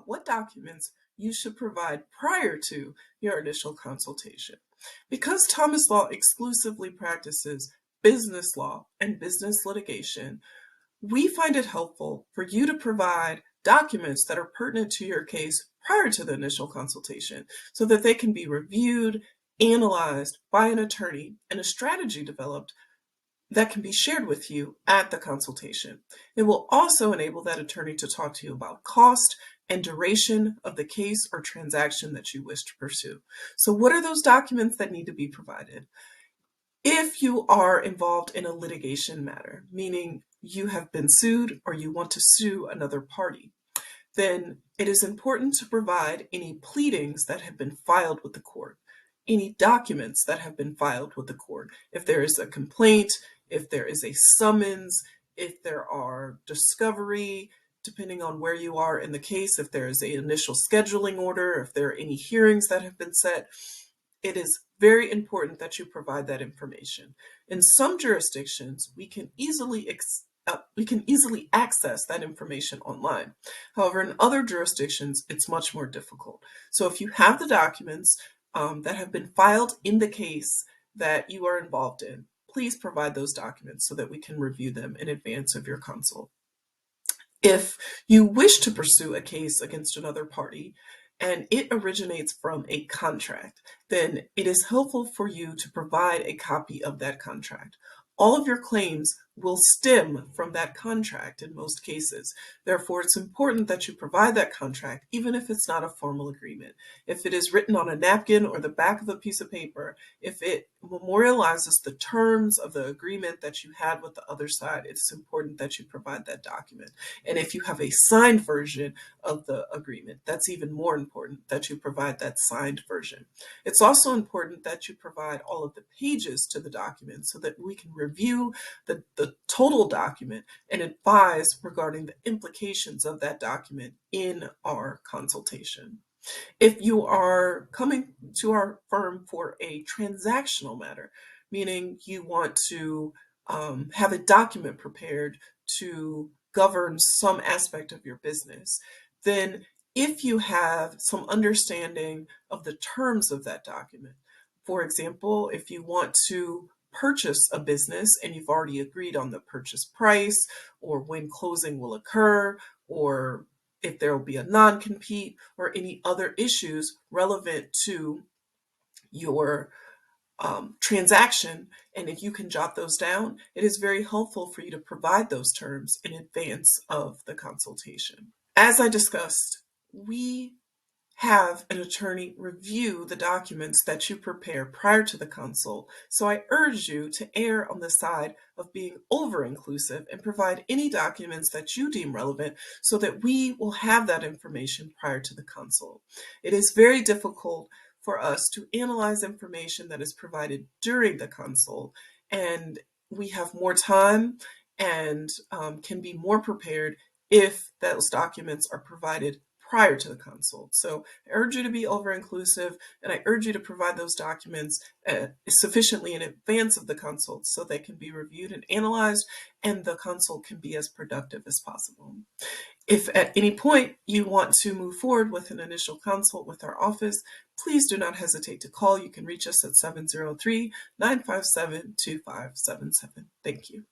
about what documents you should provide prior to your initial consultation. Because Thomas Law exclusively practices business law and business litigation, we find it helpful for you to provide documents that are pertinent to your case prior to the initial consultation so that they can be reviewed, analyzed by an attorney, and a strategy developed that can be shared with you at the consultation. It will also enable that attorney to talk to you about cost and duration of the case or transaction that you wish to pursue. So what are those documents that need to be provided? If you are involved in a litigation matter, meaning you have been sued or you want to sue another party, then it is important to provide any pleadings that have been filed with the court, any documents that have been filed with the court. If there is a complaint, if there is a summons, if there are discovery, depending on where you are in the case, if there is an initial scheduling order, if there are any hearings that have been set, it is very important that you provide that information. In some jurisdictions, we can easily access that information online. However, in other jurisdictions, it's much more difficult. So if you have the documents that have been filed in the case that you are involved in, please provide those documents so that we can review them in advance of your consult. If you wish to pursue a case against another party and it originates from a contract, then it is helpful for you to provide a copy of that contract. All of your claims will stem from that contract in most cases. Therefore, it's important that you provide that contract, even if it's not a formal agreement. If it is written on a napkin or the back of a piece of paper, if it memorializes the terms of the agreement that you had with the other side, it's important that you provide that document. And if you have a signed version of the agreement, that's even more important that you provide that signed version. It's also important that you provide all of the pages to the document so that we can review the total document and advise regarding the implications of that document in our consultation. If you are coming to our firm for a transactional matter, meaning you want to have a document prepared to govern some aspect of your business, then if you have some understanding of the terms of that document, for example, if you want to purchase a business and you've already agreed on the purchase price or when closing will occur, or if there will be a non-compete or any other issues relevant to your transaction, and if you can jot those down, it is very helpful for you to provide those terms in advance of the consultation. As I discussed, we have an attorney review the documents that you prepare prior to the consult. So I urge you to err on the side of being over-inclusive and provide any documents that you deem relevant so that we will have that information prior to the consult. It is very difficult for us to analyze information that is provided during the consult, and we have more time and can be more prepared if those documents are provided prior to the consult. So I urge you to be over-inclusive, and I urge you to provide those documents sufficiently in advance of the consult so they can be reviewed and analyzed, and the consult can be as productive as possible. If at any point you want to move forward with an initial consult with our office, please do not hesitate to call. You can reach us at 703-957-2577. Thank you.